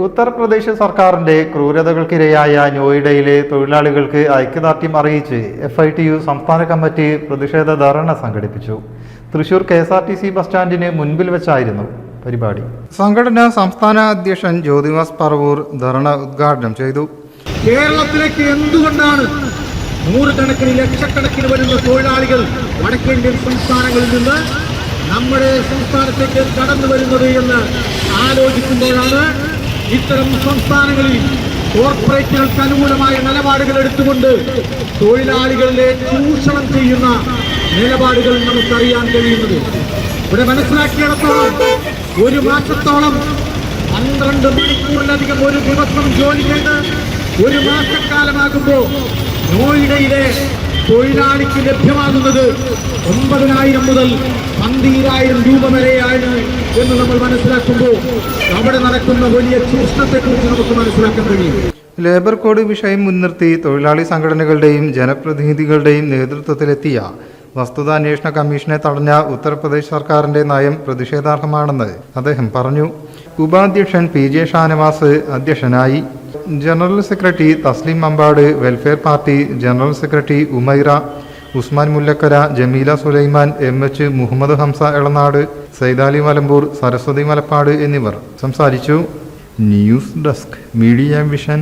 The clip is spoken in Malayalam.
ഉത്തർപ്രദേശ് സർക്കാരിന്റെ ക്രൂരതകൾക്കിരയായ നോയിഡയിലെ തൊഴിലാളികൾക്ക് ഐക്യദാർഢ്യം അറിയിച്ച് FITU സംസ്ഥാന കമ്മിറ്റി പ്രതിഷേധ ധർണ സംഘടിപ്പിച്ചു. തൃശൂർ KSRTC ബസ് സ്റ്റാൻഡിന് മുൻപിൽ വെച്ചായിരുന്നു പരിപാടി. സംഘടനാ സംസ്ഥാന അധ്യക്ഷൻ ജ്യോതിവാസ് പറവൂർ ധർണ ഉദ്ഘാടനം ചെയ്തു. കേരളത്തിലേക്ക് എന്തുകൊണ്ടാണ് നൂറുകണക്കിന് ലക്ഷക്കണക്കിന് വരുന്ന തൊഴിലാളികൾ വടക്കേന്ത്യൻ സംസ്ഥാനങ്ങളിൽ നിന്ന് നമ്മുടെ സംസ്ഥാനത്തേക്ക് കടന്നു വരുന്നത് എന്ന് ആലോചിക്കുമ്പോഴാണ് ഇത്തരം സംസ്ഥാനങ്ങളിൽ കോർപ്പറേറ്റുകൾക്ക് അനുകൂലമായ നിലപാടുകൾ എടുത്തുകൊണ്ട് തൊഴിലാളികളെ ചൂഷണം ചെയ്യുന്ന നിലപാടുകൾ നമുക്കറിയാൻ കഴിയുന്നത്. ഇവിടെ മനസ്സിലാക്കിയിടത്തോളം ഒരു മാസത്തോളം 12 മണിക്കൂറിലധികം ഒരു ദിവസം ജോലി ചെയ്ത് ഒരു മാസക്കാലമാകുമ്പോൾ നോയിഡയിലെ തൊഴിലാളിക്ക് ലഭ്യമാകുന്നത് 9,000 മുതൽ 12,000 രൂപ വരെയാണ് എന്ന് നമ്മൾ മനസ്സിലാക്കുമ്പോൾ അവിടെ നടക്കുന്ന വലിയ ചൂഷണത്തെക്കുറിച്ച് നമുക്ക് മനസ്സിലാക്കാൻ കഴിയും. ലേബർ കോഡ് വിഷയം മുൻനിർത്തി തൊഴിലാളി സംഘടനകളുടെയും ജനപ്രതിനിധികളുടെയും നേതൃത്വത്തിലെത്തിയ വസ്തുതാന്വേഷണ കമ്മീഷനെ തടഞ്ഞ ഉത്തർപ്രദേശ് സർക്കാരിന്റെ നയം പ്രതിഷേധാർഹമാണെന്ന് അദ്ദേഹം പറഞ്ഞു. ഉപാധ്യക്ഷൻ PJ ഷാനവാസ് അധ്യക്ഷനായി. General secretary Thaslim Ambad, Welfare Party general secretary Umaira, Usman Mullakkara, Jameela Sulaiman, MH Muhammad Hamza Elanad, Saidali Malampur, Saraswathi Malappad എന്നിവർ സംസാരിച്ചു. News desk, Media vision.